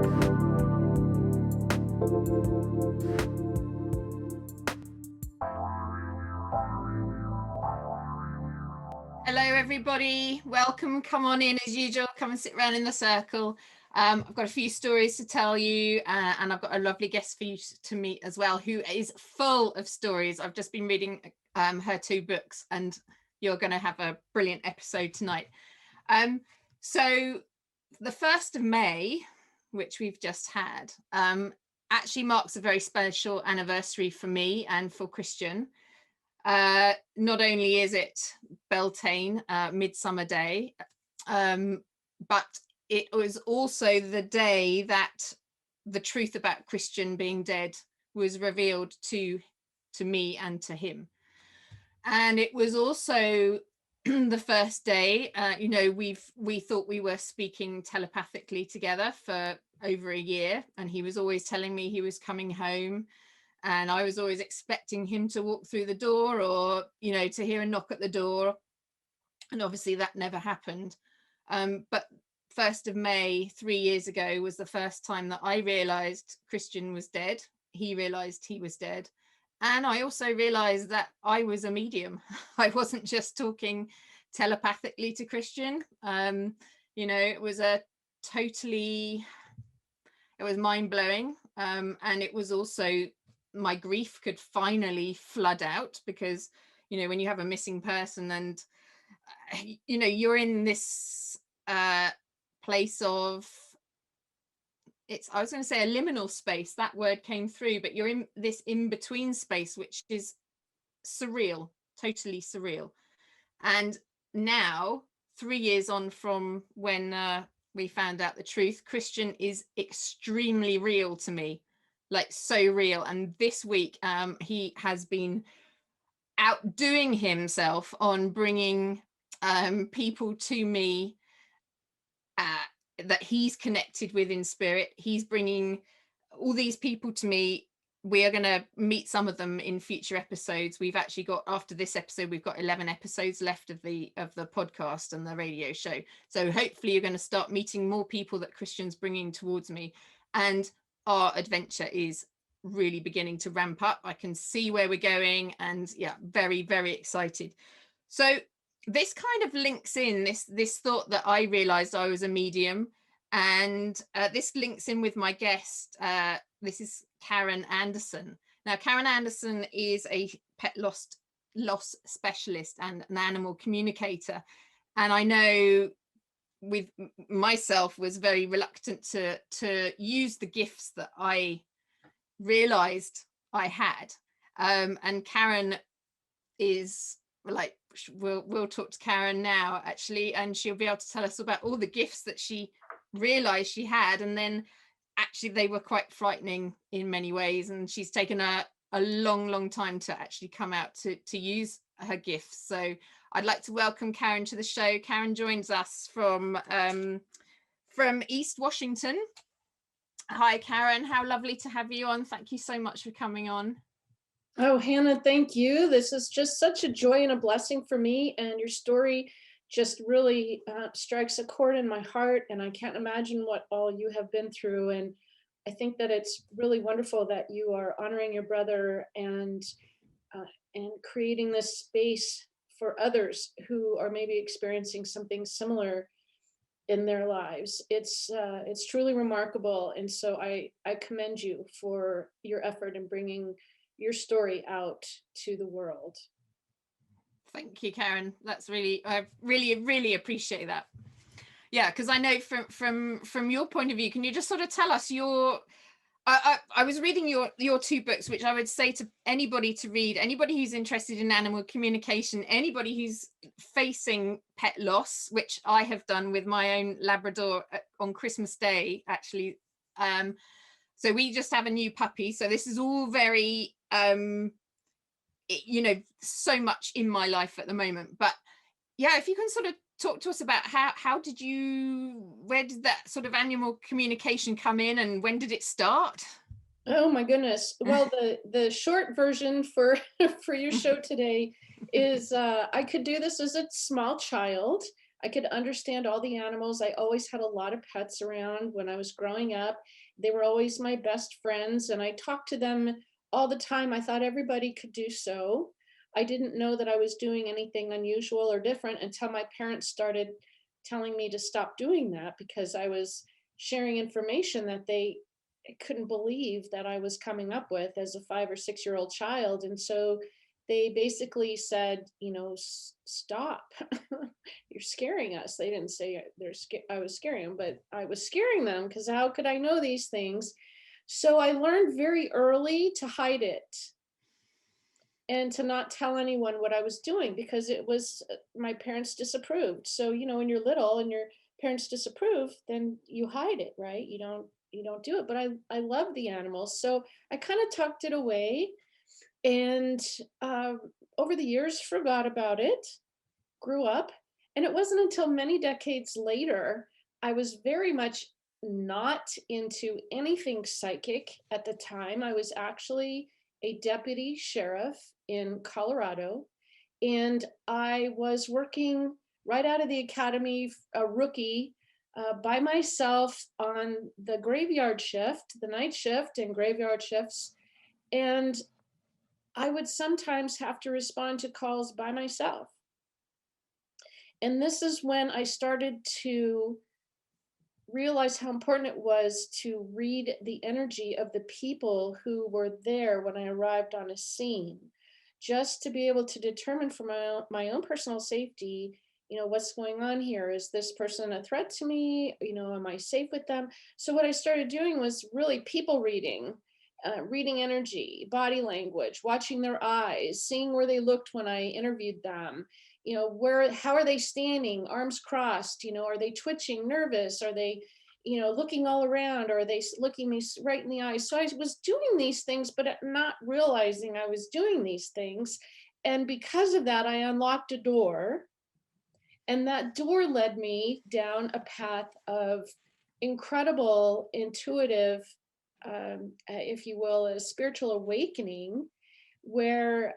Hello everybody, welcome, come on in as usual, come and sit around in the circle. I've got a few stories to tell you and I've got a lovely guest for you to meet as well, who is full of stories. I've just been reading her 2 books and you're going to have a brilliant episode tonight. So the 1st of May, which we've just had, actually marks a very special anniversary for me and for Christian. Not only is it Beltane, Midsummer Day, but it was also the day that the truth about Christian being dead was revealed to me and to him. And it was also the first day, we thought we were speaking telepathically together for over a year, and he was always telling me he was coming home. And I was always expecting him to walk through the door or, to hear a knock at the door. And obviously that never happened. But 1st of May, 3 years ago, was the first time that I realized Christian was dead. He realized he was dead. And I also realized that I was a medium. I wasn't just talking telepathically to Christian. It was mind-blowing. And it was also, my grief could finally flood out, because when you have a missing person and you're in this place of, I was going to say a liminal space, that word came through, but you're in this in-between space, which is surreal, totally surreal. And now, 3 years on from when we found out the truth, Christian is extremely real to me. Like, so real. And this week he has been outdoing himself on bringing people to me that he's connected with in spirit. He's bringing all these people to me. We are going to meet some of them in future episodes. We've actually got, after this episode, we've got 11 episodes left of the podcast and the radio show. So hopefully you're going to start meeting more people that Christian's bringing towards me. And our adventure is really beginning to ramp up. I can see where we're going, and very, very excited. So this kind of links in this thought that I realized I was a medium, and this links in with my guest. This is Karen Anderson. Now, Karen Anderson is a pet loss specialist and an animal communicator, and I know with myself was very reluctant to use the gifts that I realized I had, and Karen is like, we'll talk to Karen now actually, and she'll be able to tell us about all the gifts that she realized she had, and then actually they were quite frightening in many ways, and she's taken a long time to actually come out to use her gifts. So I'd like to welcome Karen to the show. Karen joins us from East Washington. Hi Karen, how lovely to have you on. Thank you so much for coming on. Oh, Hannah, thank you. This is just such a joy and a blessing for me, and your story just really strikes a chord in my heart, and I can't imagine what all you have been through. And I think that it's really wonderful that you are honoring your brother and creating this space for others who are maybe experiencing something similar in their lives. It's truly remarkable, and so I commend you for your effort in bringing your story out to the world. Thank you, Karen. That's I really appreciate that. Yeah, because I know from your point of view, can you just sort of tell us I was reading your 2 books, which I would say to anybody to read, anybody who's interested in animal communication, anybody who's facing pet loss, which I have done with my own Labrador on Christmas Day, actually. So we just have a new puppy. So this is all very, so much in my life at the moment. But yeah, if you can sort of talk to us about where did that sort of animal communication come in, and when did it start? Oh my goodness. Well, the short version for your show today is I could do this as a small child. I could understand all the animals. I always had a lot of pets around when I was growing up. They were always my best friends, and I talked to them all the time. I thought everybody could do so. I didn't know that I was doing anything unusual or different until my parents started telling me to stop doing that, because I was sharing information that they couldn't believe that I was coming up with as a 5 or 6 year old child. And so they basically said, stop. You're scaring us. They didn't say I was scaring them, but I was scaring them, because how could I know these things? So I learned very early to hide it and to not tell anyone what I was doing, because it was my parents disapproved. So, when you're little and your parents disapprove, then you hide it, right? You don't do it. But I love the animals. So I kind of tucked it away, and um, over the years forgot about it, grew up. And it wasn't until many decades later, I was very much not into anything psychic at the time. I was actually a deputy sheriff in Colorado, and I was working right out of the academy, a rookie, by myself on the graveyard shift, the night shift and graveyard shifts. And I would sometimes have to respond to calls by myself. And this is when I started to realize how important it was to read the energy of the people who were there when I arrived on a scene, just to be able to determine for my own personal safety, what's going on here? Is this person a threat to me? Am I safe with them? So what I started doing was really people reading, reading energy, body language, watching their eyes, seeing where they looked when I interviewed them. How are they standing, arms crossed? Are they twitching, nervous? Are they, looking all around? Or are they looking me right in the eyes? So I was doing these things, but not realizing I was doing these things. And because of that, I unlocked a door, and that door led me down a path of incredible intuitive, if you will, a spiritual awakening, where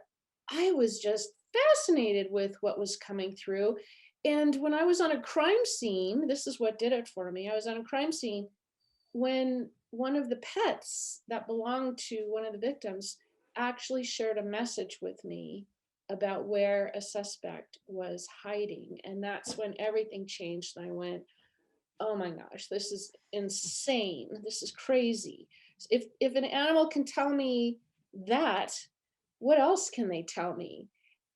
I was just fascinated with what was coming through. And when I was on a crime scene, this is what did it for me. I was on a crime scene when one of the pets that belonged to one of the victims actually shared a message with me about where a suspect was hiding. And that's when everything changed. And I went, oh my gosh, this is insane. This is crazy. If an animal can tell me that, what else can they tell me?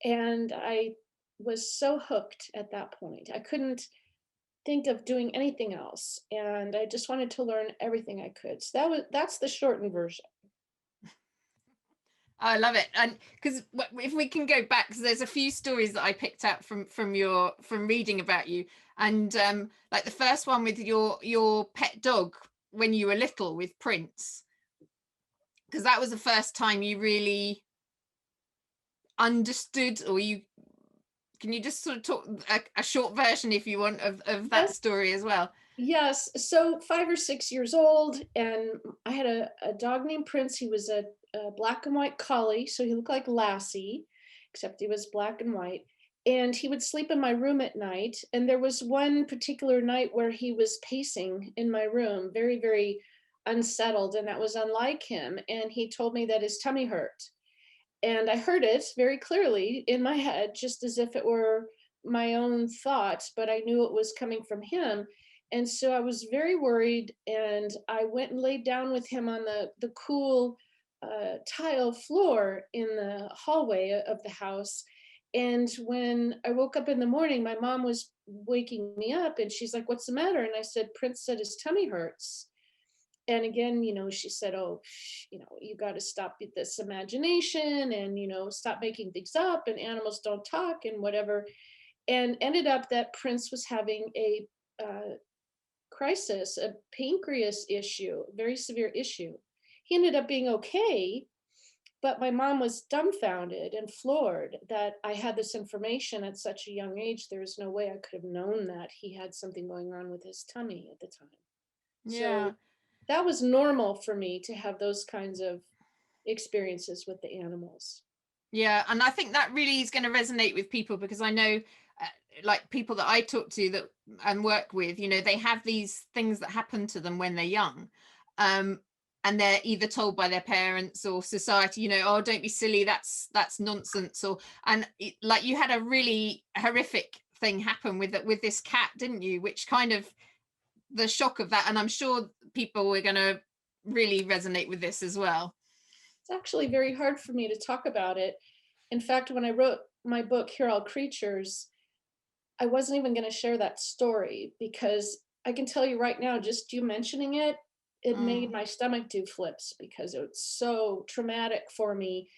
And I was so hooked at that point. I couldn't think of doing anything else. And I just wanted to learn everything I could. So that's the shortened version. I love it. And because if we can go back, because there's a few stories that I picked out from reading about you, and like the first one with your pet dog when you were little with Prince, because that was the first time you really understood, or can you just sort of talk a short version, if you want, of that Yes. story as well? Yes. So 5 or 6 years old, and I had a dog named Prince. He was a black and white collie, so he looked like Lassie, except he was black and white. And he would sleep in my room at night. And there was one particular night where he was pacing in my room, very, very unsettled, and that was unlike him. And he told me that his tummy hurt. And I heard it very clearly in my head, just as if it were my own thoughts, but I knew it was coming from him. And so I was very worried, and I went and laid down with him on the cool tile floor in the hallway of the house. And when I woke up in the morning, my mom was waking me up, and she's like, "What's the matter?" And I said, "Prince said his tummy hurts." And again, she said, "Oh, you got to stop this imagination, and, stop making things up, and animals don't talk and whatever." And ended up that Prince was having a crisis, a pancreas issue, a very severe issue. He ended up being okay, but my mom was dumbfounded and floored that I had this information at such a young age. There was no way I could have known that he had something going on with his tummy at the time. Yeah. So that was normal for me to have those kinds of experiences with the animals. Yeah, and I think that really is going to resonate with people, because I know like people that I talk to that and work with, you know, they have these things that happen to them when they're young. And they're either told by their parents or society, you know, oh, don't be silly, that's nonsense. Or and it, like you had a really horrific thing happen with this cat, didn't you? Which kind of the shock of that, and I'm sure people were going to really resonate with this as well. It's actually very hard for me to talk about it. In fact, when I wrote my book, Here All Creatures, I wasn't even going to share that story because I can tell you right now, just you mentioning it, it made Mm, my stomach do flips because it was so traumatic for me.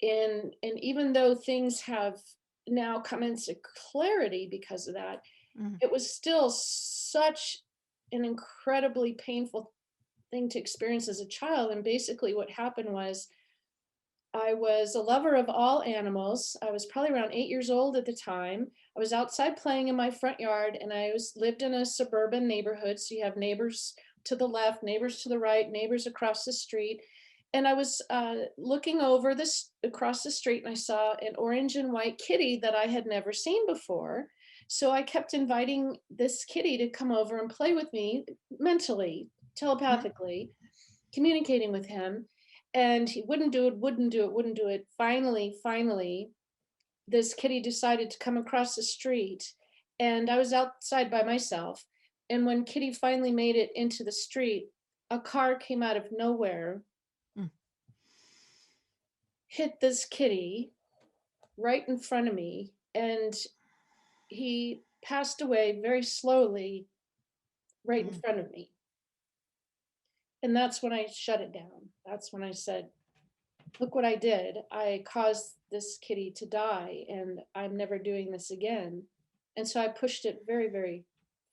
And even though things have now come into clarity because of that, mm, it was still such an incredibly painful thing to experience as a child. And basically, what happened was I was a lover of all animals. I was probably around 8 years old at the time. I was outside playing in my front yard, and I lived in a suburban neighborhood. So you have neighbors to the left, neighbors to the right, neighbors across the street. And I was looking over this across the street, and I saw an orange and white kitty that I had never seen before. So I kept inviting this kitty to come over and play with me mentally, mm, telepathically, communicating with him. And he wouldn't do it, wouldn't do it, wouldn't do it. Finally, this kitty decided to come across the street. And I was outside by myself. And when Kitty finally made it into the street, a car came out of nowhere, mm, hit this kitty right in front of me, and he passed away very slowly right in mm. front of me. And that's when I shut it down. That's when I said, look what I did. I caused this kitty to die, and I'm never doing this again. And so I pushed it very, very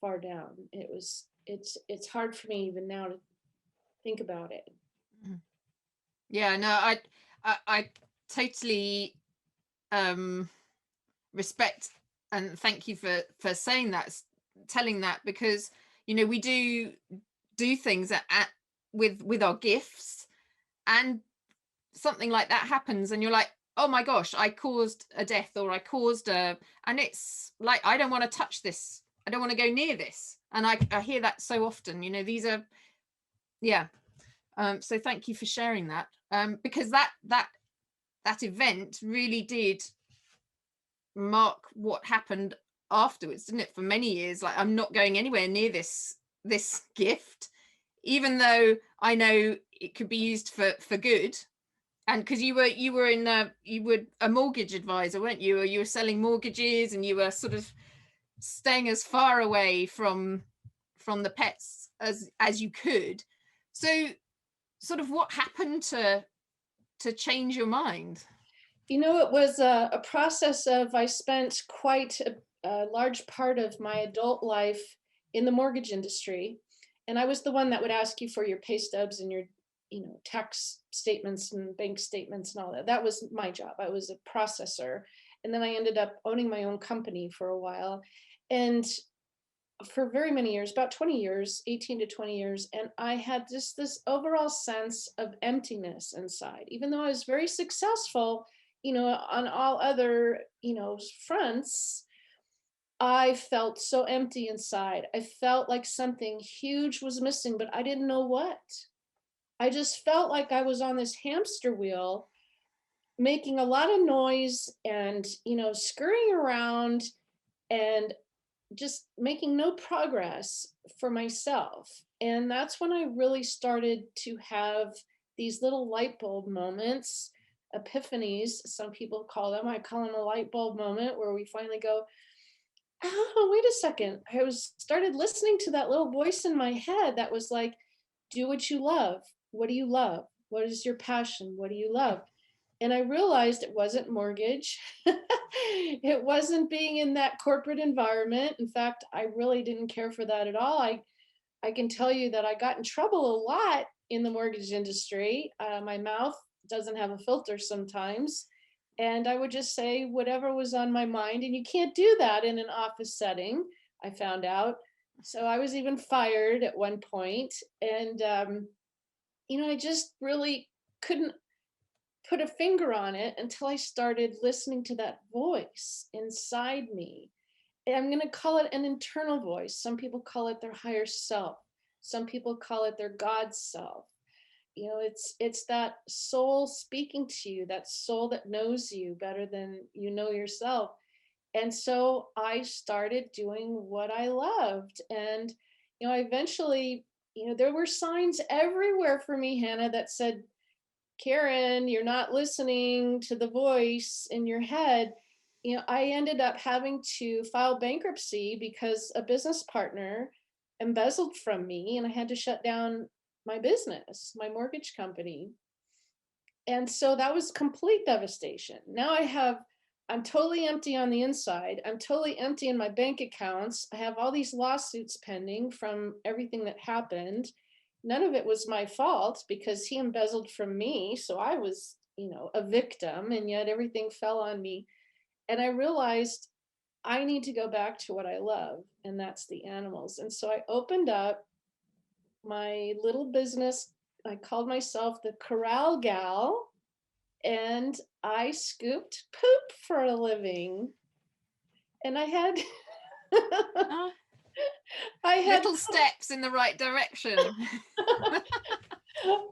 far down. It's hard for me even now to think about it. Mm. Yeah, no, I totally um respect and thank you for saying that, telling that, because you know we do things at with our gifts, and something like that happens and you're like, oh my gosh, I caused a death, or I caused a, and it's like, I don't want to touch this, I don't want to go near this. And I hear that so often, you know, these are, yeah. So thank you for sharing that, because that event really did mark what happened afterwards, didn't it, for many years. Like, I'm not going anywhere near this gift, even though I know it could be used for good. And because you were in you were a mortgage advisor, weren't you? Or you were selling mortgages, and you were sort of staying as far away from the pets as you could. So sort of what happened to change your mind? You know, it was a process of, I spent quite a large part of my adult life in the mortgage industry. And I was the one that would ask you for your pay stubs and your, tax statements and bank statements and all that. That was my job. I was a processor. And then I ended up owning my own company for a while. And for very many years, about 20 years, 18 to 20 years. And I had just this overall sense of emptiness inside, even though I was very successful, on all other, fronts. I felt so empty inside. I felt like something huge was missing, but I didn't know what. I just felt like I was on this hamster wheel making a lot of noise and, scurrying around and just making no progress for myself. And that's when I really started to have these little light bulb moments, epiphanies, some people call them. I call them a light bulb moment where we finally go, oh, wait a second. I was started listening to that little voice in my head that was like, do what you love. What do you love? What is your passion? What do you love? And I realized it wasn't mortgage. It wasn't being in that corporate environment. In fact, I really didn't care for that at all. I can tell you that I got in trouble a lot in the mortgage industry. My mouth doesn't have a filter sometimes. And I would just say whatever was on my mind. And you can't do that in an office setting, I found out. So I was even fired at one point. And, I just really couldn't put a finger on it until I started listening to that voice inside me. And I'm going to call it an internal voice. Some people call it their higher self. Some people call it their God self. You know, it's that soul speaking to you, that soul that knows you better than you know yourself. And so I started doing what I loved. And, you know, I eventually, you know, there were signs everywhere for me, Hannah, that said, Karen, you're not listening to the voice in your head. You know, I ended up having to file bankruptcy because a business partner embezzled from me and I had to shut down my business, my mortgage company. And so that was complete devastation. Now I'm totally empty on the inside. I'm totally empty in my bank accounts. I have all these lawsuits pending from everything that happened. None of it was my fault because he embezzled from me. So I was, you know, a victim, and yet everything fell on me. And I realized I need to go back to what I love, and that's the animals. And so I opened up my little business. I called myself the Corral Gal, and I scooped poop for a living. And I had Oh, I had little steps in the right direction.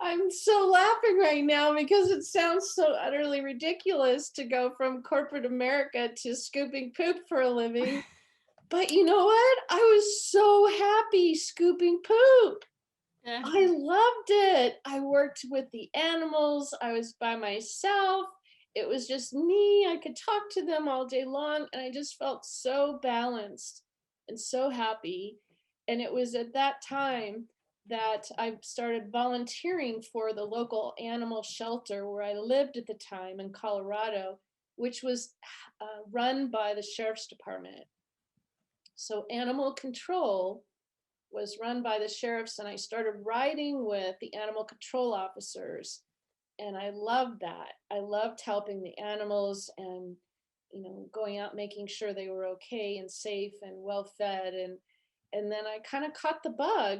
I'm so laughing right now because it sounds so utterly ridiculous to go from corporate America to scooping poop for a living. But you know what? I was so happy scooping poop. Yeah. I loved it. I worked with the animals. I was by myself. It was just me. I could talk to them all day long. And I just felt so balanced and so happy. And it was at that time that I started volunteering for the local animal shelter where I lived at the time in Colorado, which was run by the sheriff's department. So animal control was run by the sheriffs, and I started riding with the animal control officers. And I loved that. I loved helping the animals and, you know, going out making sure they were okay and safe and well fed. And then I kind of caught the bug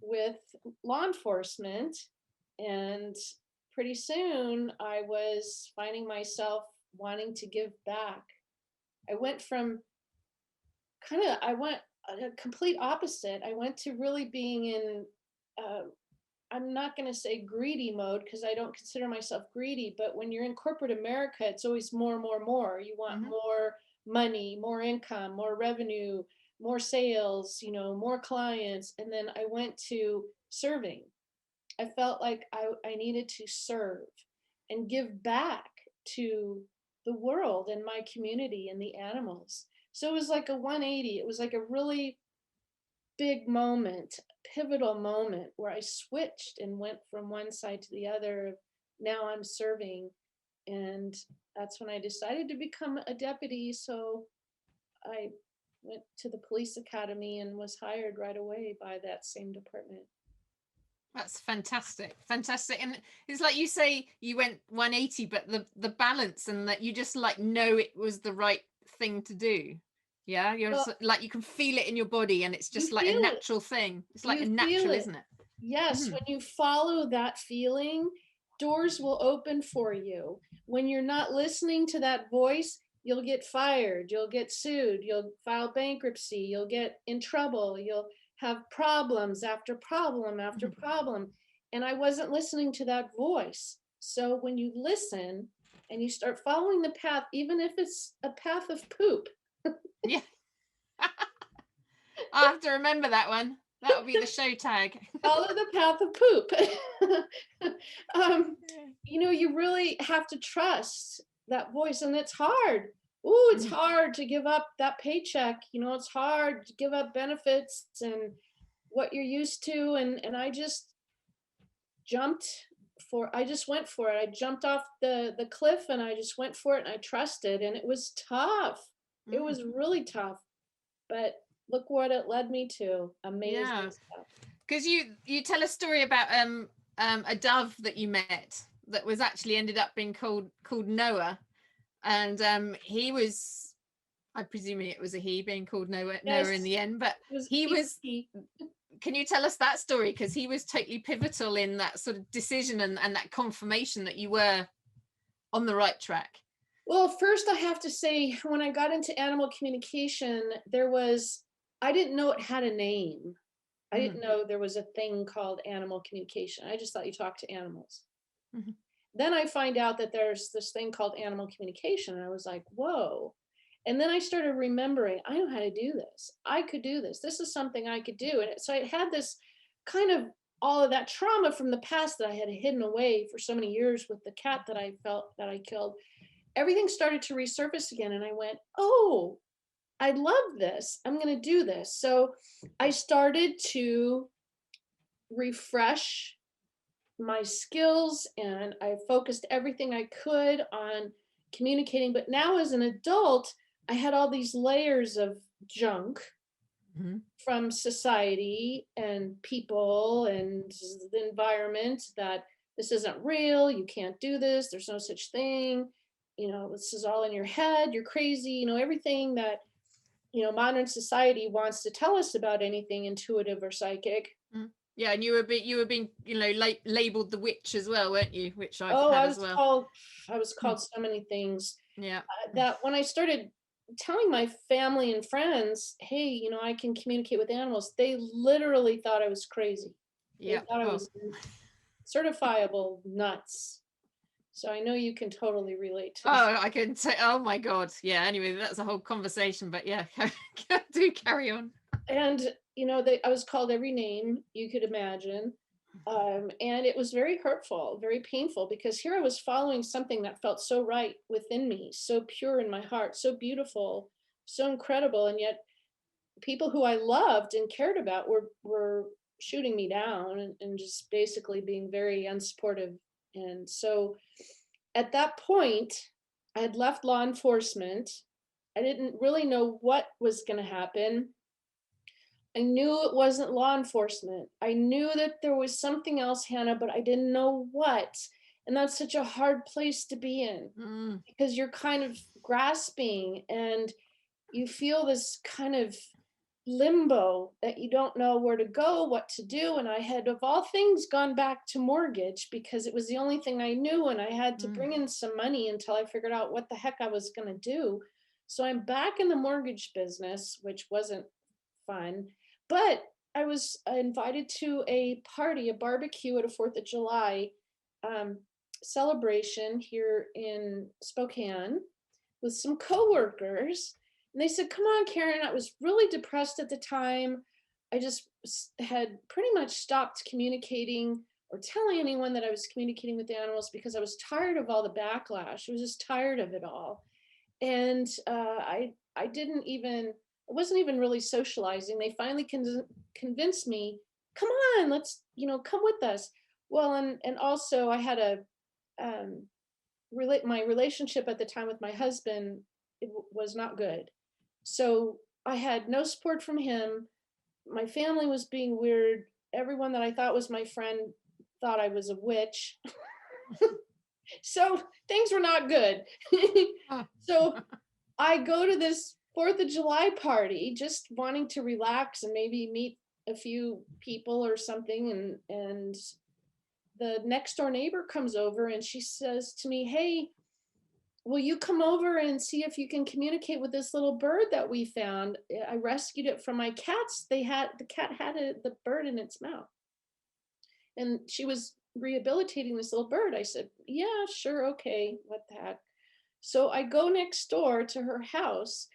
with law enforcement, and pretty soon I was finding myself wanting to give back. I went from I went a complete opposite. I went to really being in, uh, I'm not going to say greedy mode because I don't consider myself greedy, but when you're in corporate America, it's always more, more, more. You want Mm-hmm. more money, more income, more revenue, more sales, you know, more clients. And then I went to serving. I felt like I needed to serve and give back to the world and my community and the animals. So it was like a 180. It was like a really big moment, pivotal moment where I switched and went from one side to the other. Now I'm serving. And that's when I decided to become a deputy. So I went to the police academy and was hired right away by that same department. That's fantastic. Fantastic. And it's like you say, you went 180, but the balance and that you just like know it was the right thing to do. Yeah. You're Well, like, you can feel it in your body and it's you just like a feel it. natural thing. It's like You a feel natural, it. isn't it? Yes, Mm-hmm. when you follow that feeling, doors will open for you. When you're not listening to that voice, you'll get fired, you'll get sued, you'll file bankruptcy, you'll get in trouble, you'll have problems after problem after Mm-hmm. problem. And I wasn't listening to that voice. So when you listen and you start following the path, even if it's a path of poop, Yeah. I'll have to remember that one. That'll be the show tag. follow the path of poop. You know, you really have to trust that voice, and it's hard. Ooh, it's Mm-hmm. hard to give up that paycheck. You know, it's hard to give up benefits and what you're used to. And I just I just went for it. I jumped off the cliff and I just went for it and I trusted. And it was tough. It Mm. was really tough. But look what it led me to. Yeah. Amazing stuff. Because you tell a story about a dove that you met that was actually ended up being called Noah, and he was, I presume it was a he being called Noah Yes, in the end, but it was he was. easy. Can you tell us that story? Because he was totally pivotal in that sort of decision and that confirmation that you were on the right track? Well, first I have to say, when I got into animal communication, I didn't know it had a name. I Mm, didn't know there was a thing called animal communication. I just thought you talked to animals. mhm, Then I find out that there's this thing called animal communication. And I was like, whoa. And then I started remembering, I know how to do this. I could do this. This is something I could do. So I had this kind of all of that trauma from the past that I had hidden away for so many years with the cat that I felt that I killed. Everything started to resurface again. And I went, oh, I love this. I'm going to do this. So I started to refresh my skills and I focused everything I could on communicating. But now, as an adult, I had all these layers of junk mhm, from society and people and the environment that this isn't real, you can't do this, there's no such thing, this is all in your head, you're crazy, everything that, modern society wants to tell us about anything intuitive or psychic. mm. Yeah, and you were being, labeled the witch as well, weren't you? Which I've Oh, had as well. I was Mm, called so many things yeah. Mm, that when I started telling my family and friends, hey, I can communicate with animals, they literally thought I was crazy. They yeah. thought I Oh. was certifiable nuts. So I know you can totally relate to that. Oh, I can say, oh my God. Yeah, anyway, that's a whole conversation, but yeah, do carry on. And I was called every name you could imagine. And it was very hurtful, very painful, because here I was following something that felt so right within me, so pure in my heart, so beautiful, so incredible, and yet people who I loved and cared about were shooting me down and just basically being very unsupportive. And so at that point, I had left law enforcement. I didn't really know what was going to happen. I knew it wasn't law enforcement. I knew that there was something else, Hannah, but I didn't know what. And that's such a hard place to be in Mm, because you're kind of grasping and you feel this kind of limbo that you don't know where to go, what to do. And I had, of all things, gone back to mortgage because it was the only thing I knew. And I had to mm, bring in some money until I figured out what the heck I was going to do. So I'm back in the mortgage business, which wasn't fun. But I was invited to a party, a barbecue at a 4th of July um, celebration here in Spokane with some coworkers. And they said, come on, Karen. I was really depressed at the time. I just had pretty much stopped communicating or telling anyone that I was communicating with animals because I was tired of all the backlash. I was just tired of it all. And I didn't even, I wasn't even really socializing. They finally convinced me, come on, let's, come with us. Well, and also I had um, my relationship at the time with my husband, was not good. So I had no support from him. My family was being weird. Everyone that I thought was my friend thought I was a witch. So things were not good. oh, So I go to this 4th of July party just wanting to relax and maybe meet a few people or something, and the next door neighbor comes over and she says to me, "Hey, will you come over and see if you can communicate with this little bird that we found? I rescued it from my cats. The cat had the bird in its mouth." And she was rehabilitating this little bird. I said, "Yeah, sure, okay, what the heck." So I go next door to her house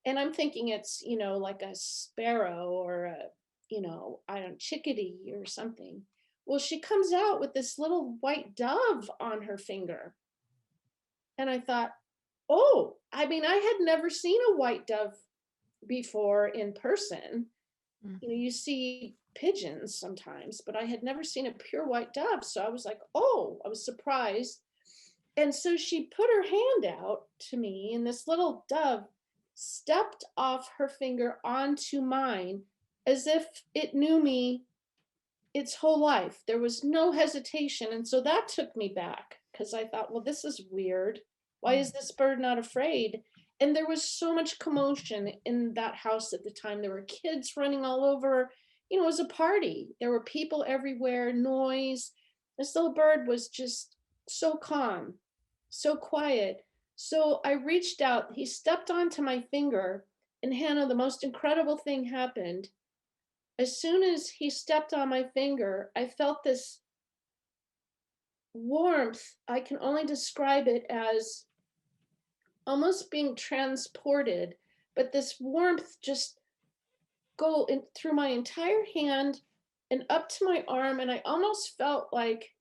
and I'm thinking it's, like a sparrow or I don't, chickadee or something. Well, she comes out with this little white dove on her finger. And I thought, oh, I mean, I had never seen a white dove before in person. mm, You see pigeons sometimes, but I had never seen a pure white dove. So I was like, oh, I was surprised. And so she put her hand out to me, and this little dove stepped off her finger onto mine as if it knew me its whole life. There was no hesitation. And so that took me back because I thought, well, this is weird. Why mm, is this bird not afraid? And there was so much commotion in that house at the time. There were kids running all over. It was a party. There were people everywhere, noise. This little bird was just so calm. so quiet. So I reached out, he stepped onto my finger, and Hannah, the most incredible thing happened. As soon as he stepped on my finger, I felt this warmth. I can only describe it as almost being transported, but this warmth just go in through my entire hand and up to my arm, and I almost felt like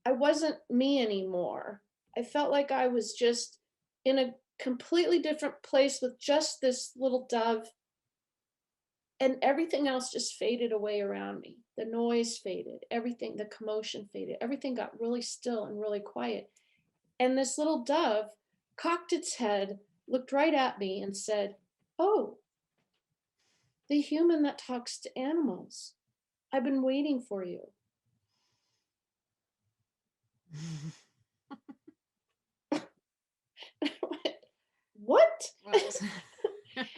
I wasn't me anymore. I felt like I was just in a completely different place with just this little dove, and everything else just faded away around me. The noise faded, everything, the commotion faded, everything got really still and really quiet. And this little dove cocked its head, looked right at me, and said, "Oh, the human that talks to animals. I've been waiting for you." I went, "What?" What?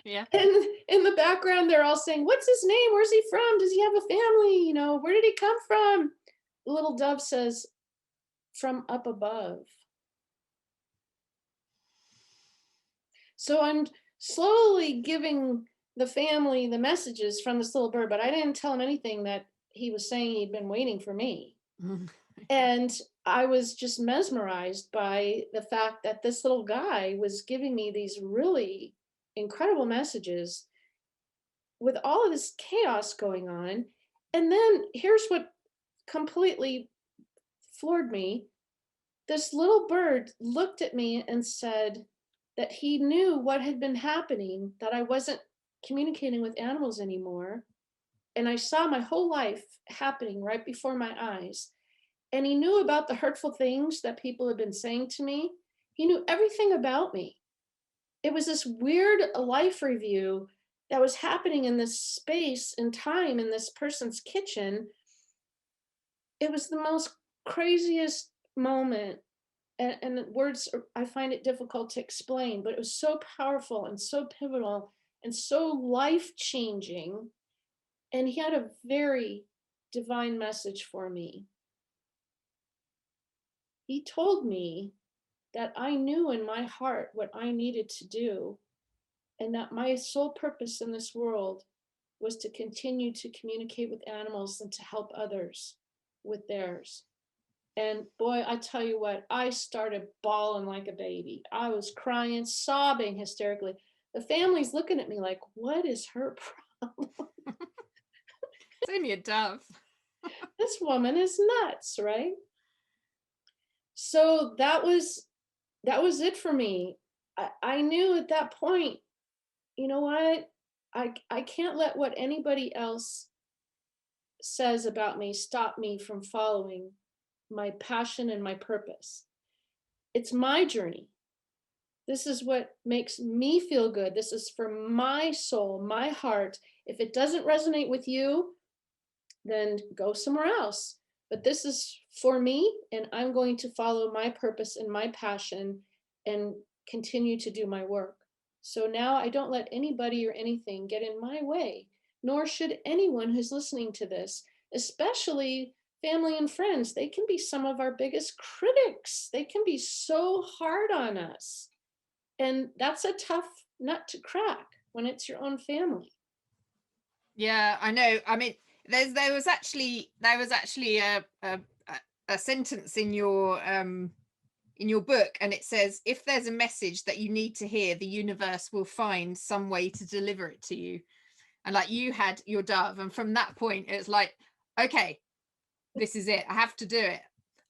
Yeah. And in the background, they're all saying, "What's his name? Where's he from? Does he have a family? You know, where did he come from?" The little dove says, "From up above." So I'm slowly giving the family the messages from this little bird, but I didn't tell him anything that he was saying he'd been waiting for me. And I was just mesmerized by the fact that this little guy was giving me these really incredible messages with all of this chaos going on. And then here's what completely floored me. This little bird looked at me and said that he knew what had been happening, that I wasn't communicating with animals anymore. And I saw my whole life happening right before my eyes. And he knew about the hurtful things that people had been saying to me. He knew everything about me. It was this weird life review that was happening in this space and time in this person's kitchen. It was the most craziest moment. And words, I find it difficult to explain, but it was so powerful and so pivotal and so life changing. And he had a very divine message for me. He told me that I knew in my heart what I needed to do, and that my sole purpose in this world was to continue to communicate with animals and to help others with theirs. And boy, I tell you what, I started bawling like a baby. I was crying, sobbing hysterically. The family's looking at me like, what is her problem? It's only a dove. This woman is nuts, right? So that was it for me. I knew at that point, you know what? I can't let what anybody else says about me stop me from following my passion and my purpose. It's my journey. This is what makes me feel good. This is for my soul, my heart. If it doesn't resonate with you, then go somewhere else. But this is for me, and I'm going to follow my purpose and my passion and continue to do my work. So now I don't let anybody or anything get in my way, nor should anyone who's listening to this, especially family and friends. They can be some of our biggest critics. They can be so hard on us. And that's a tough nut to crack when it's your own family. Yeah, I know. I mean, there was actually a sentence in your book, and it says, if there's a message that you need to hear, the universe will find some way to deliver it to you. And like, you had your dove, and from that point it's like, okay, this is it, I have to do it.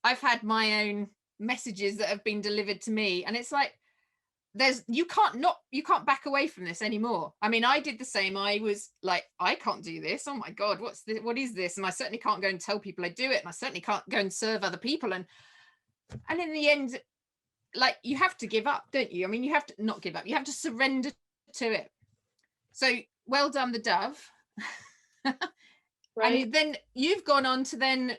I've had my own messages that have been delivered to me, and it's like, you can't back away from this anymore. I mean, I did the same. I was like, I can't do this. Oh my God, what is this? And I certainly can't go and tell people I do it, and I certainly can't go and serve other people. And in the end, like, you have to give up, don't you? I mean, you have to not give up, you have to surrender to it. So well done, the dove. Right. And then you've gone on to then,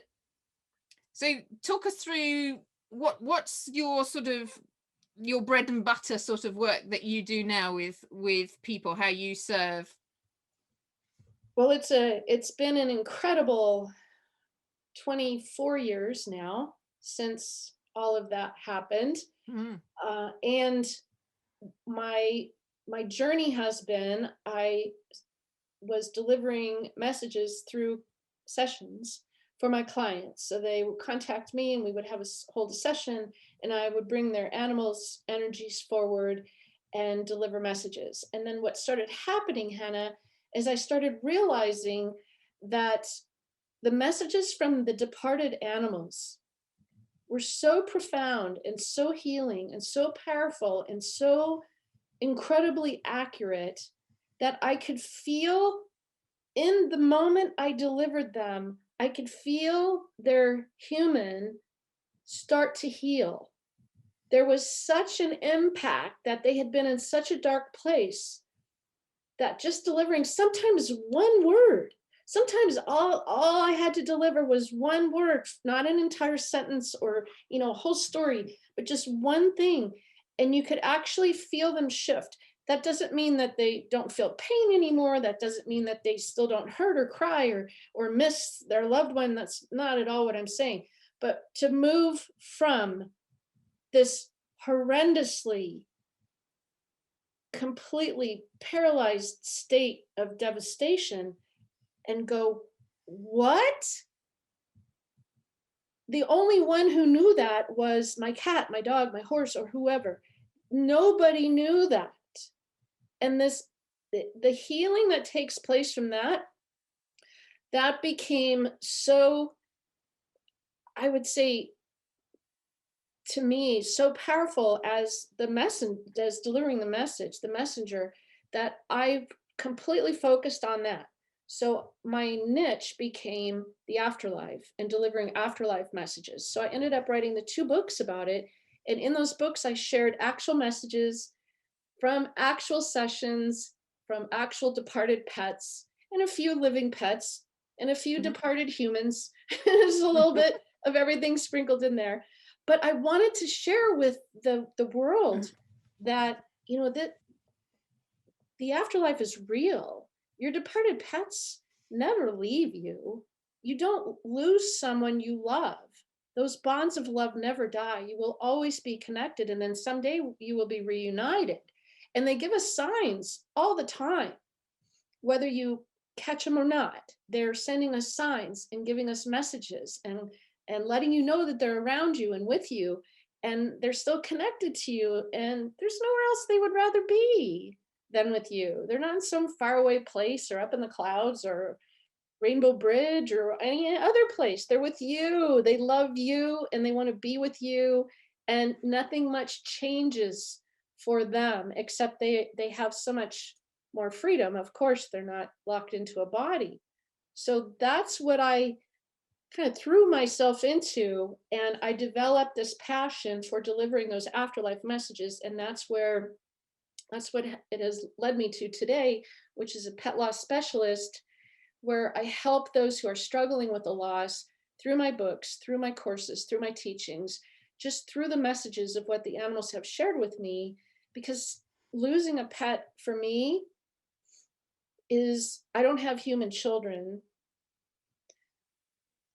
so talk us through what's your sort of your bread and butter sort of work that you do now with people, how you serve. Well, it's been an incredible 24 years now since all of that happened. Mm. And my my journey has been, I was delivering messages through sessions for my clients. So they would contact me and we would have hold a session, and I would bring their animals' energies forward and deliver messages. And then what started happening, Hannah, is I started realizing that the messages from the departed animals were so profound and so healing and so powerful and so incredibly accurate that I could feel in the moment I delivered them, I could feel their human start to heal. There was such an impact that they had been in such a dark place that just delivering sometimes one word, sometimes all I had to deliver was one word, not an entire sentence or, a whole story, but just one thing. And you could actually feel them shift. That doesn't mean that they don't feel pain anymore. That doesn't mean that they still don't hurt or cry or miss their loved one. That's not at all what I'm saying. But to move from this horrendously completely paralyzed state of devastation and go, what? The only one who knew that was my cat, my dog, my horse, or whoever. Nobody knew that. And the healing that takes place from that became so, I would say, to me, so powerful as as delivering the messenger, that I completely focused on that. So my niche became the afterlife and delivering afterlife messages. So I ended up writing the 2 books about it. And in those books, I shared actual messages from actual sessions, from actual departed pets, and a few living pets, and a few Mhm. departed humans. There's a little bit of everything sprinkled in there. But I wanted to share with the world that, that the afterlife is real. Your departed pets never leave you. You don't lose someone you love. Those bonds of love never die. You will always be connected, and then someday you will be reunited. And they give us signs all the time, whether you catch them or not. They're sending us signs and giving us messages and letting you know that they're around you and with you, and they're still connected to you, and there's nowhere else they would rather be than with you. They're not in some faraway place or up in the clouds or Rainbow Bridge or any other place. They're with you. They love you and they want to be with you, and nothing much changes for them except they have so much more freedom. Of course, they're not locked into a body. So that's what I kind of threw myself into, and I developed this passion for delivering those afterlife messages, and that's what it has led me to today, which is a pet loss specialist, where I help those who are struggling with the loss through my books, through my courses, through my teachings, just through the messages of what the animals have shared with me. Because losing a pet for me is, I don't have human children.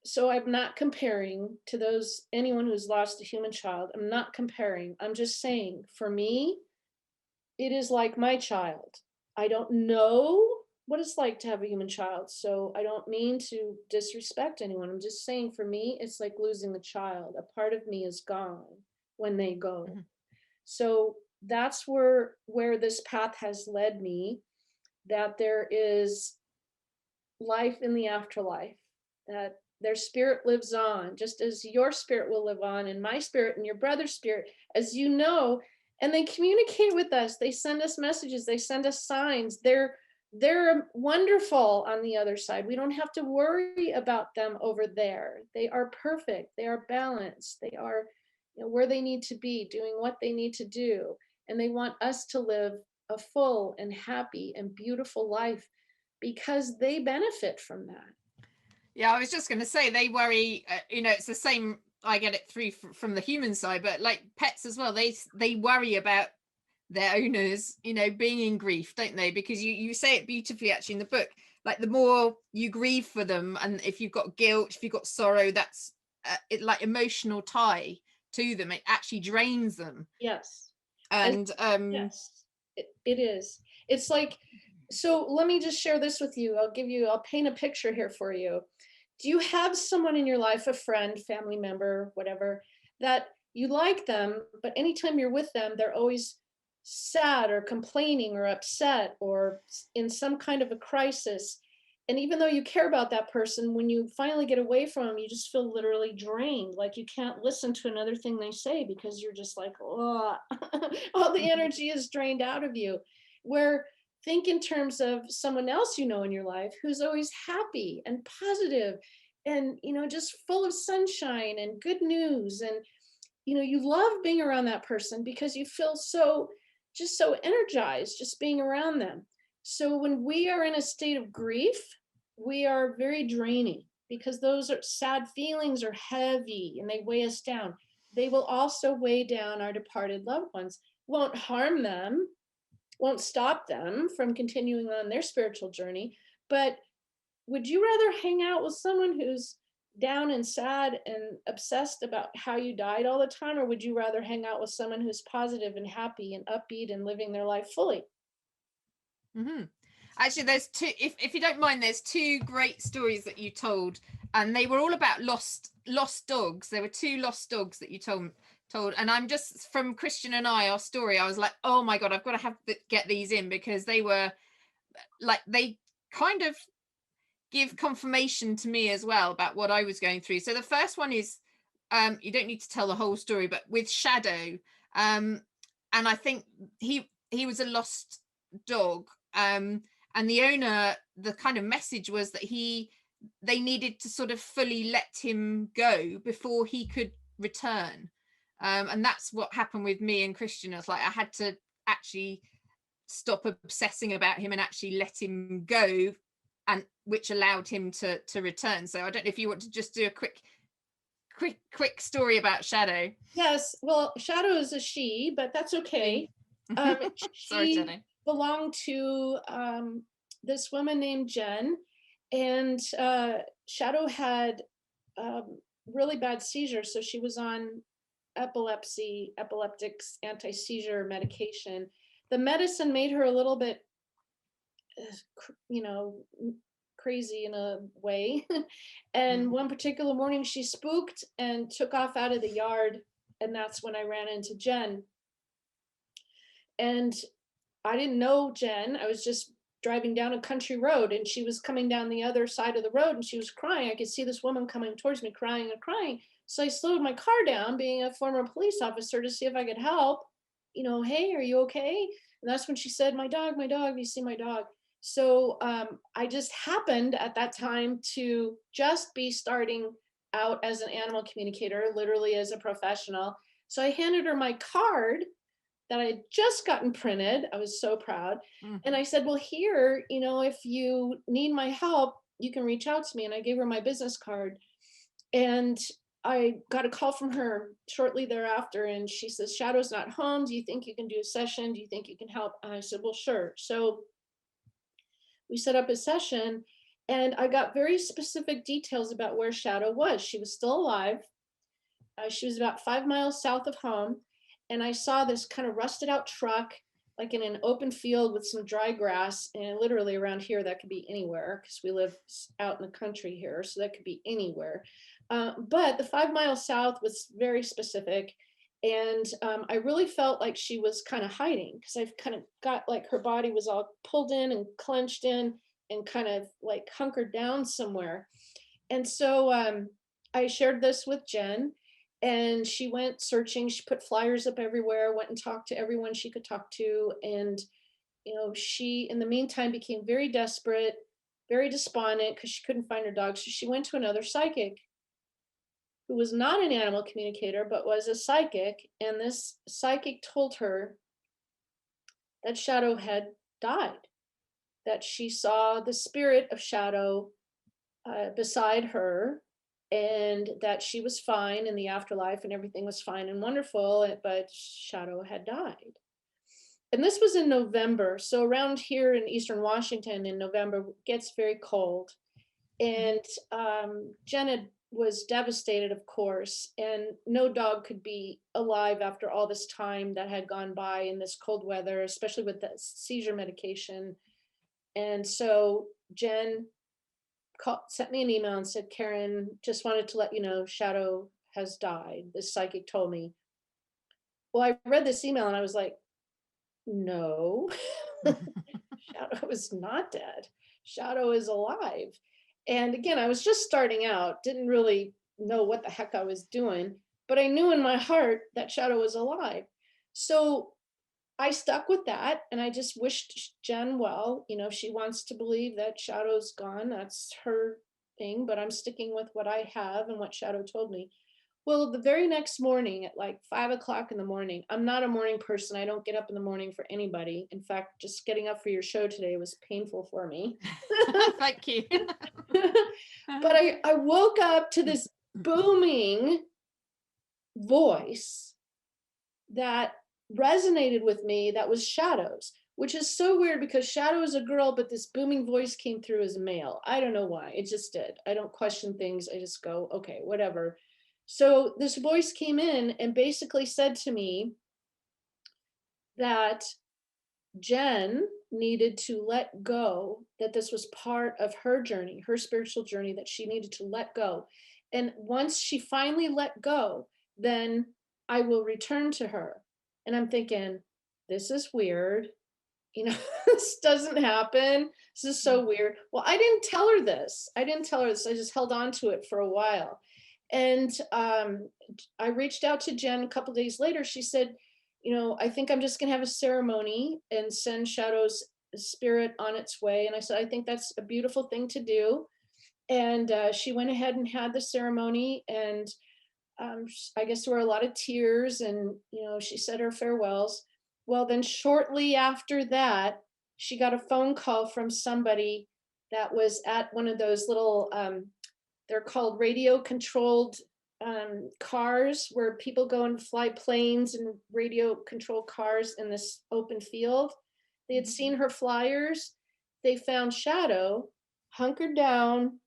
So I'm not comparing to anyone who's lost a human child. I'm not comparing. I'm just saying, for me, it is like my child. I don't know what it's like to have a human child, so I don't mean to disrespect anyone. I'm just saying, for me, it's like losing a child. A part of me is gone when they go. Mhm. So that's where this path has led me, that there is life in the afterlife, that their spirit lives on, just as your spirit will live on, and my spirit and your brother's spirit, as you know, and they communicate with us. They send us messages, they send us signs. They're wonderful on the other side. We don't have to worry about them over there. They are perfect. They are balanced. They are, where they need to be, doing what they need to do. And they want us to live a full and happy and beautiful life because they benefit from that. Yeah, I was just going to say they worry. It's the same. I get it through from the human side, but like pets as well, they worry about their owners, being in grief, don't they? Because you say it beautifully actually in the book. Like the more you grieve for them, and if you've got guilt, if you've got sorrow, that's it, like emotional tie to them. It actually drains them. Yes. And Yes, it is. It's like, so let me just share this with you. I'll paint a picture here for you. Do you have someone in your life, a friend, family member, whatever, that you like them, but anytime you're with them, they're always sad or complaining or upset or in some kind of a crisis? And even though you care about that person, when you finally get away from them, you just feel literally drained. Like you can't listen to another thing they say because you're just like, oh, all the energy is drained out of you. Where think in terms of someone else you know in your life who's always happy and positive and, just full of sunshine and good news. And, you love being around that person because you feel so energized just being around them. So when we are in a state of grief, we are very draining because those are sad feelings are heavy and they weigh us down. They will also weigh down our departed loved ones. Won't harm them, won't stop them from continuing on their spiritual journey. But would you rather hang out with someone who's down and sad and obsessed about how you died all the time, or would you rather hang out with someone who's positive and happy and upbeat and living their life fully? Mm-hmm. Actually, there's two. If you don't mind, there's two great stories that you told, and they were all about lost dogs. There were two lost dogs that you told, and I'm just from Christian and our story. I was like, oh my god, I've got to get these in because they were like they kind of give confirmation to me as well about what I was going through. So the first one is, you don't need to tell the whole story, but with Shadow, and I think he was a lost dog. And the owner, the kind of message was that they needed to sort of fully let him go before he could return. And that's what happened with me and Christian. It's like I had to actually stop obsessing about him and actually let him go, and which allowed him to return. So I don't know if you want to just do a quick story about Shadow. Yes, well, Shadow is a she, but that's okay. Sorry, She Shadow. belonged to this woman named Jen, and Shadow had really bad seizures, so she was on epileptics, anti-seizure medication. The medicine made her a little bit, you know, crazy in a way. And one particular morning she spooked and took off out of the yard, and that's when I ran into Jen. And I didn't know Jen. I was just driving down a country road and she was coming down the other side of the road and she was crying. I could see this woman coming towards me crying and crying. So I slowed my car down, being a former police officer, to see if I could help. Hey, are you okay? And that's when she said, my dog, you see my dog. So I just happened at that time to just be starting out as an animal communicator, literally as a professional. So I handed her my card that I had just gotten printed. I was so proud. And I said, well, here, if you need my help, you can reach out to me. And I gave her my business card. And I got a call from her shortly thereafter. And she says, Shadow's not home. Do you think you can do a session? Do you think you can help? And I said, well, sure. So we set up a session and I got very specific details about where Shadow was. She was still alive. She was about 5 miles south of home. And I saw this kind of rusted out truck, like in an open field with some dry grass. And literally around here, that could be anywhere because we live out in the country here. So that could be anywhere. But the 5 miles south was very specific. And I really felt like she was kind of hiding because I've kind of got like her body was all pulled in and clenched in and kind of like hunkered down somewhere. And so I shared this with Jen. And she went searching. She put flyers up everywhere, went and talked to everyone she could talk to. And, she, in the meantime, became very desperate, very despondent because she couldn't find her dog. So she went to another psychic who was not an animal communicator, but was a psychic. And this psychic told her that Shadow had died, that she saw the spirit of Shadow beside her, and that she was fine in the afterlife and everything was fine and wonderful, but Shadow had died. And this was in November. So around here in Eastern Washington in November, it gets very cold. And Jen had was devastated, of course, and no dog could be alive after all this time that had gone by in this cold weather, especially with the seizure medication. And so Jen sent me an email and said, Karen, just wanted to let you know Shadow has died. This psychic told me. Well, I read this email and I was like, no, Shadow is not dead. Shadow is alive. And again, I was just starting out, didn't really know what the heck I was doing, but I knew in my heart that Shadow was alive. So I stuck with that and I just wished Jen well. You know, if she wants to believe that Shadow's gone, that's her thing, but I'm sticking with what I have and what Shadow told me. Well, the very next morning at like 5 o'clock in the morning, I'm not a morning person. I don't get up in the morning for anybody. In fact, just getting up for your show today was painful for me. Thank you. But I woke up to this booming voice that resonated with me, that was Shadow's, which is so weird because Shadow is a girl, but this booming voice came through as a male. I don't know why. It just did. I don't question things. I just go, okay, whatever. So this voice came in and basically said to me that Jen needed to let go, that this was part of her journey, her spiritual journey, that she needed to let go. And once she finally let go, then I will return to her. And I'm thinking, this is weird. You know, this doesn't happen. This is so weird. Well, I didn't tell her this. I just held on to it for a while. And I reached out to Jen a couple days later. She said, you know, I think I'm just going to have a ceremony and send Shadow's spirit on its way. And I said, I think that's a beautiful thing to do. And she went ahead and had the ceremony. And I guess there were a lot of tears and, you know, she said her farewells. Well, then shortly after that, she got a phone call from somebody that was at one of those little, they're called radio controlled cars where people go and fly planes and radio controlled cars in this open field. They had seen her flyers. They found Shadow hunkered down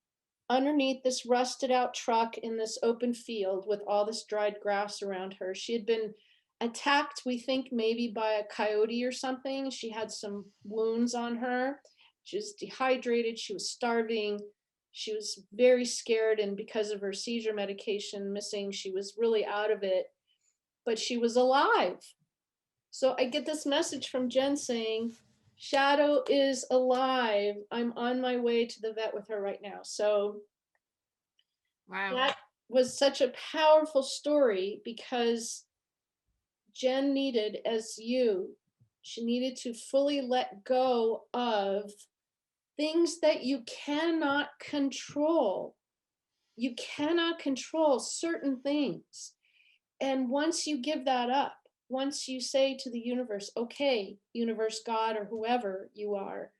underneath this rusted out truck in this open field with all this dried grass around her. She had been attacked, we think maybe by a coyote or something. She had some wounds on her. She was dehydrated. She was starving. She was very scared. And because of her seizure medication missing, she was really out of it. But she was alive. So I get this message from Jen saying, Shadow is alive. I'm on my way to the vet with her right now. So Wow. that was such a powerful story because Jen needed, she needed to fully let go of things that you cannot control. You cannot control certain things. And once you give that up, once you say to the universe, okay, universe, God, or whoever you are,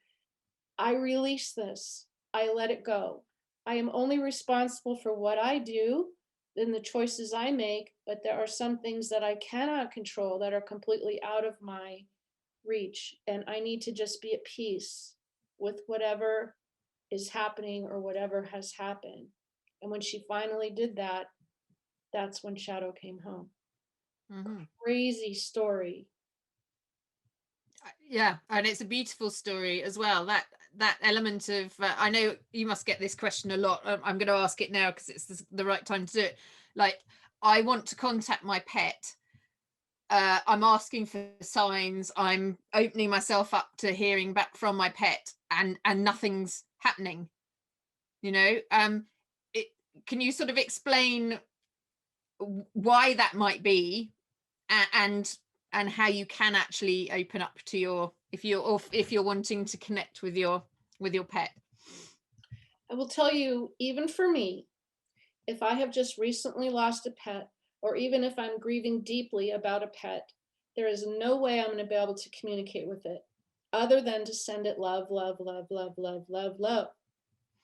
I release this, I let it go. I am only responsible for what I do and the choices I make, but there are some things that I cannot control that are completely out of my reach. And I need to just be at peace with whatever is happening or whatever has happened. And when she finally did that, that's when Shadow came home. Crazy story. Yeah, and it's a beautiful story as well. That element of I know you must get this question a lot. I'm going to ask it now because it's the right time to do it. Like, I want to contact my pet. I'm asking for signs. I'm opening myself up to hearing back from my pet, and nothing's happening. You know, can you sort of explain why that might be, and how you can actually open up to your, if you're wanting to connect with your pet? I will tell you, even for me, if I have just recently lost a pet, or even if I'm grieving deeply about a pet, there is no way I'm going to be able to communicate with it other than to send it love, love, love, love, love, love, love.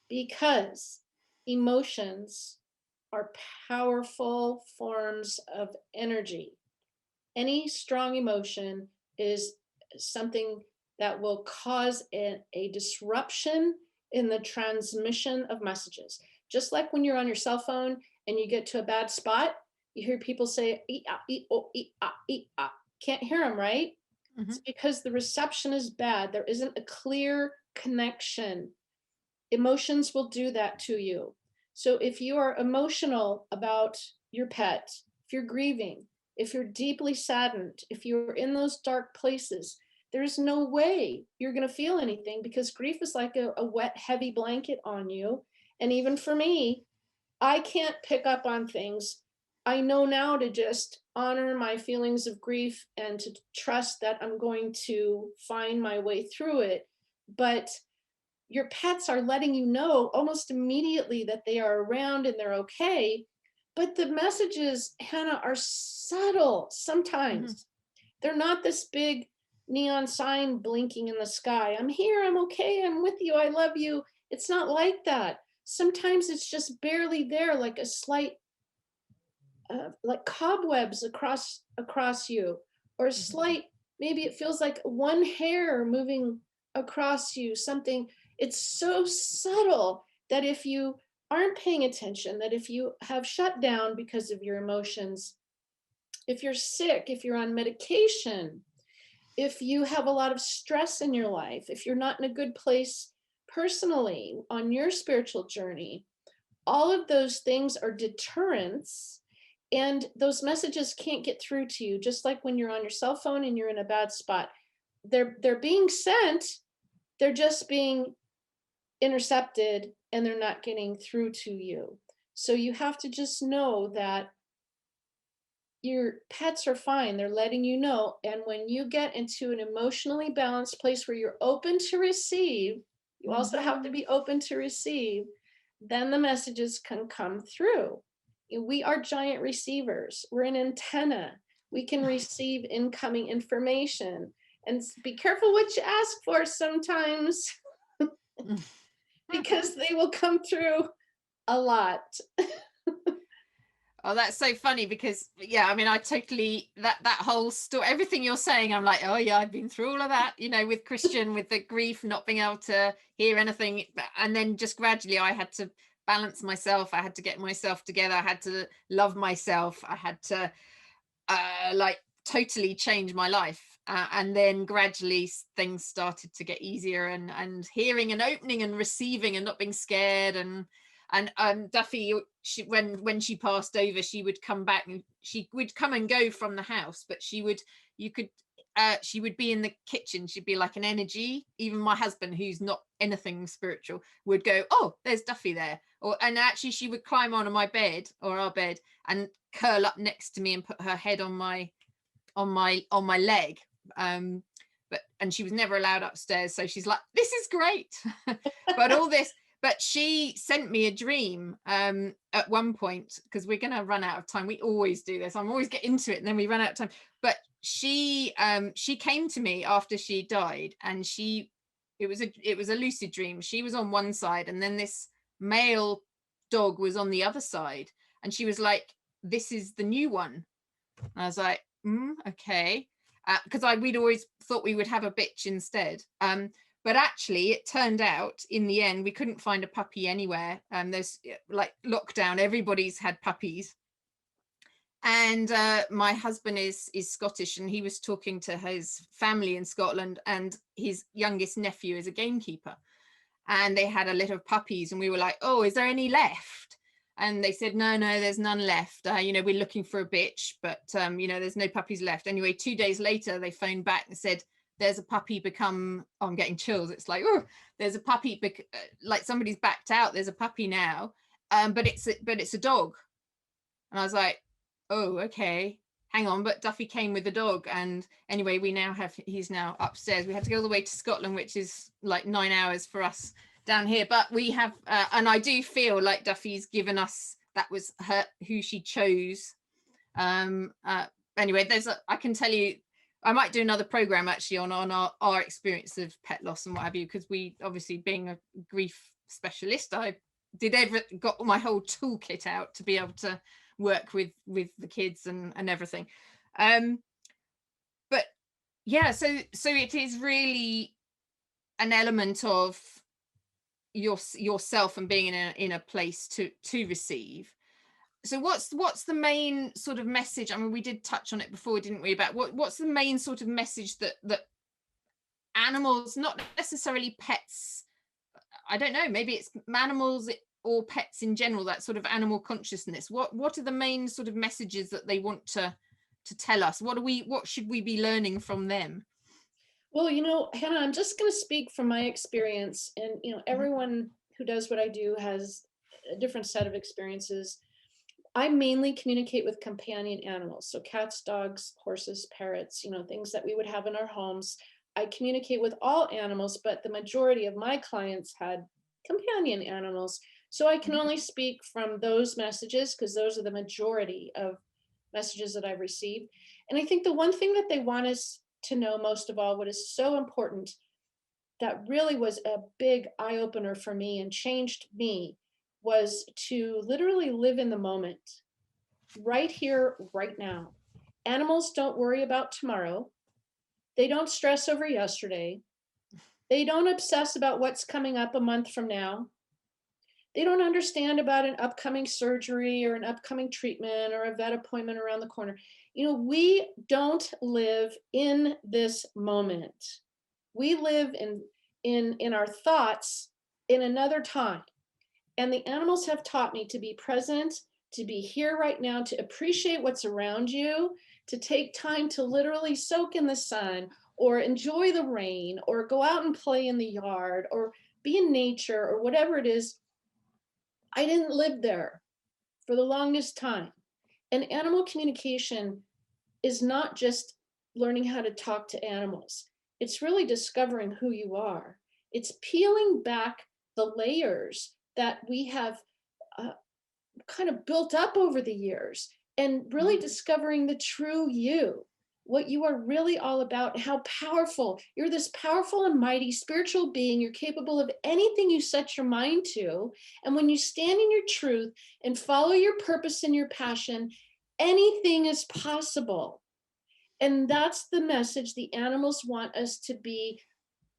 Because emotions are powerful forms of energy. Any strong emotion is something that will cause a disruption in the transmission of messages. Just like when you're on your cell phone and you get to a bad spot, you hear people say, "Ee, ah, ee, oh, ee, ah, ee, ah." Can't hear them, right? It's Mhm. because the reception is bad. There isn't a clear connection. Emotions will do that to you. So if you are emotional about your pet, if you're grieving, if you're deeply saddened, if you're in those dark places, there's no way you're going to feel anything, because grief is like a wet, heavy blanket on you. And even for me, I can't pick up on things. I know now to just honor my feelings of grief and to trust that I'm going to find my way through it. But your pets are letting you know almost immediately that they are around and they're okay. But the messages, Hannah, are subtle Mhm. sometimes. They're not this big neon sign blinking in the sky. I'm here, I'm okay, I'm with you, I love you. It's not like that. Sometimes it's just barely there, like a slight, like cobwebs across you, or Mhm. slight, maybe it feels like one hair moving across you, something. It's so subtle that if you aren't paying attention, that if you have shut down because of your emotions, if you're sick, if you're on medication, if you have a lot of stress in your life, if you're not in a good place personally on your spiritual journey, all of those things are deterrents, and those messages can't get through to you. Just like when you're on your cell phone and you're in a bad spot, they're being sent, they're just being intercepted, and they're not getting through to you. So you have to just know that your pets are fine. They're letting you know. And when you get into an emotionally balanced place where you're open to receive, you also have to Mhm. be open to receive, then the messages can come through. We are giant receivers. We're an antenna. We can receive incoming information. And be careful what you ask for sometimes, because they will come through a lot. Oh, that's so funny because yeah, I mean, I totally that whole story, everything you're saying, I'm like, oh yeah, I've been through all of that, with Christian, with the grief, not being able to hear anything, and then just gradually, I had to balance myself. I had to get myself together. I had to love myself. I had to like totally change my life, and then gradually things started to get easier, and hearing and opening and receiving and not being scared, and Duffy, she, when she passed over, she would come back and she would come and go from the house, but you could she would be in the kitchen. She'd be like an energy. Even my husband, who's not anything spiritual, would go, oh, there's Duffy there. And actually she would climb onto my bed, or our bed, and curl up next to me and put her head on my leg. Um but and she was never allowed upstairs, so she's like, this is great. but all this but she sent me a dream at one point, because we're going to run out of time. We always do this. I'm always get into it and then we run out of time. But she came to me after she died, and it was a lucid dream. She was on one side, and then this male dog was on the other side, and she was like, this is the new one. And I was like, okay, because we'd always thought we would have a bitch instead. But actually, it turned out in the end we couldn't find a puppy anywhere. There's like lockdown, everybody's had puppies, and my husband is Scottish, and he was talking to his family in Scotland, and his youngest nephew is a gamekeeper, and they had a litter of puppies, and we were like, oh, is there any left? And they said, no, there's none left. We're looking for a bitch, but there's no puppies left. Anyway, 2 days later, they phoned back and said, there's a puppy become, oh, I'm getting chills. It's like, oh, there's a puppy, like somebody's backed out. There's a puppy now, but it's a dog. And I was like, oh, okay, hang on. But Duffy came with the dog. And anyway, he's now upstairs. We had to go all the way to Scotland, which is like 9 hours for us down here. But we have, and I do feel like Duffy's given us, that was who she chose. Um, uh, anyway, I can tell you, I might do another program actually on our experience of pet loss and what have you, because we obviously, being a grief specialist, I got my whole toolkit out to be able to work with the kids and everything. But yeah, so it is really an element of yourself and being in a place to receive. So what's the main sort of message? I mean, we did touch on it before, didn't we, about what's the main sort of message that animals, not necessarily pets, I don't know, maybe it's animals or pets in general, that sort of animal consciousness, what are the main sort of messages that they want to tell us? What should we be learning from them? Well, Hannah, I'm just going to speak from my experience, and everyone who does what I do has a different set of experiences. I mainly communicate with companion animals, so cats, dogs, horses, parrots, things that we would have in our homes. I communicate with all animals, but the majority of my clients had companion animals. So I can only speak from those messages because those are the majority of messages that I've received. And I think the one thing that they want us to know most of all, what is so important, that really was a big eye opener for me and changed me, was to literally live in the moment, right here, right now. Animals don't worry about tomorrow. They don't stress over yesterday. They don't obsess about what's coming up a month from now. They don't understand about an upcoming surgery or an upcoming treatment or a vet appointment around the corner. We don't live in this moment. We live in our thoughts in another time. And the animals have taught me to be present, to be here right now, to appreciate what's around you, to take time to literally soak in the sun or enjoy the rain or go out and play in the yard or be in nature or whatever it is. I didn't live there for the longest time. And animal communication is not just learning how to talk to animals. It's really discovering who you are. It's peeling back the layers that we have kind of built up over the years and really discovering the true you, what you are really all about, how powerful. You're this powerful and mighty spiritual being. You're capable of anything you set your mind to. And when you stand in your truth and follow your purpose and your passion, anything is possible. And that's the message the animals want us to be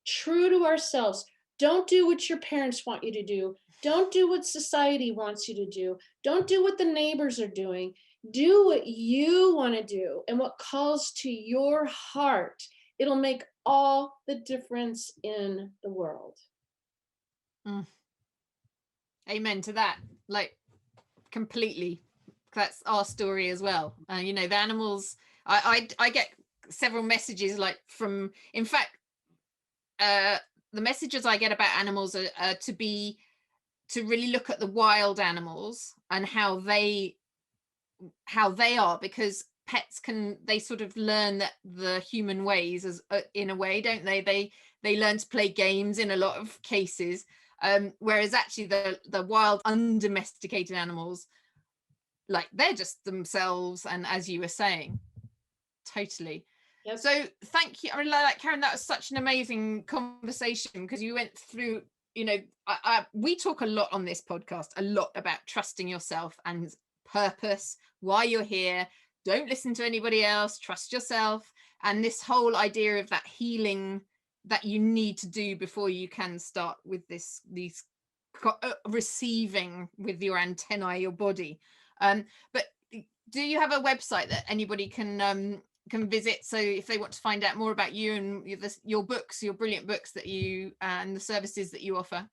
true to ourselves. Don't do what your parents want you to do. Don't do what society wants you to do. Don't do what the neighbors are doing. Do what you want to do and what calls to your heart. It'll make all the difference in the world. Amen to that. Like, completely. That's our story as well. The animals, I get several messages, like, from, in fact, the messages I get about animals are to really look at the wild animals and how they are, because pets they sort of learn that the human ways, as in a way, don't they learn to play games in a lot of cases, whereas actually the wild undomesticated animals, like, they're just themselves. And as you were saying, totally. Yep. So thank you. I mean, like, Karen, that was such an amazing conversation, because you went through, we talk a lot on this podcast, a lot about trusting yourself and purpose, why you're here. Don't listen to anybody else, trust yourself. And this whole idea of that healing that you need to do before you can start with these receiving with your antennae, your body. But do you have a website that anybody can visit, so if they want to find out more about you and your books, your brilliant books that you and the services that you offer?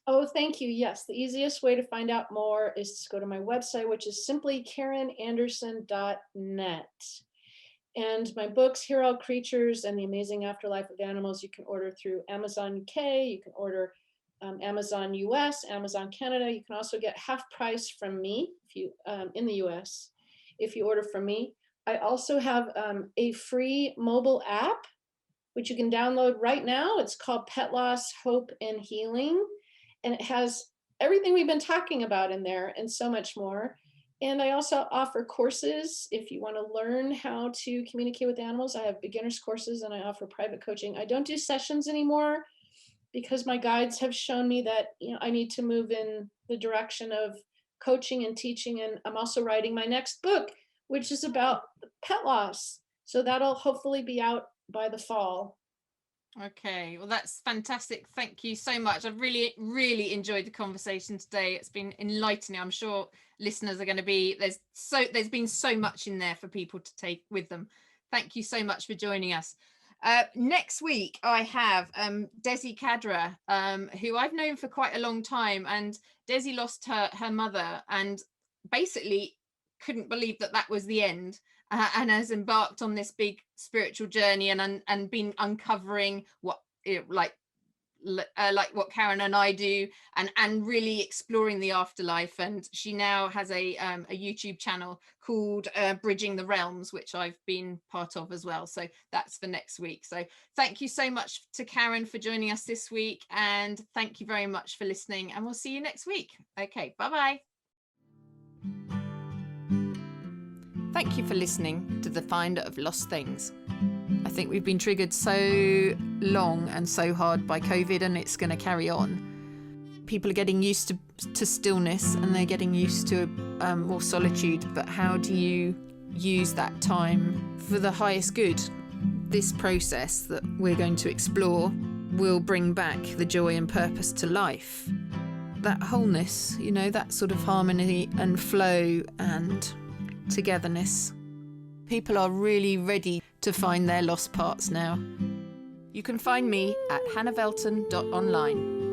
Oh, thank you. Yes, the easiest way to find out more is to go to my website, which is simply KarenAnderson.net. And my books, Here All Creatures and The Amazing Afterlife of Animals, you can order through Amazon UK, you can order Amazon US, Amazon Canada. You can also get half price from me if you in the US if you order from me. I also have a free mobile app, which you can download right now. It's called Pet Loss, Hope, and Healing. And it has everything we've been talking about in there and so much more. And I also offer courses if you want to learn how to communicate with animals. I have beginners courses and I offer private coaching. I don't do sessions anymore because my guides have shown me that I need to move in the direction of coaching and teaching. And I'm also writing my next book, which is about pet loss. So that'll hopefully be out by the fall. Okay, well, that's fantastic. Thank you so much. I've really, really enjoyed the conversation today. It's been enlightening. I'm sure listeners are going to be, there's been so much in there for people to take with them. Thank you so much for joining us. Next week, I have Desi Kadra, who I've known for quite a long time. And Desi lost her mother and basically couldn't believe that that was the end, and has embarked on this big spiritual journey and been uncovering what like what Karen and I do, and really exploring the afterlife. And she now has a YouTube channel called Bridging the Realms, which I've been part of as well. So that's for next week. So thank you so much to Karen for joining us this week, and thank you very much for listening, and we'll see you next week. Okay, bye-bye. Thank you for listening to The Finder of Lost Things. I think we've been triggered so long and so hard by COVID, and it's going to carry on. People are getting used to stillness, and they're getting used to more solitude. But how do you use that time for the highest good? This process that we're going to explore will bring back the joy and purpose to life. That wholeness, that sort of harmony and flow and togetherness. People are really ready to find their lost parts now. You can find me at hannahvelten.online.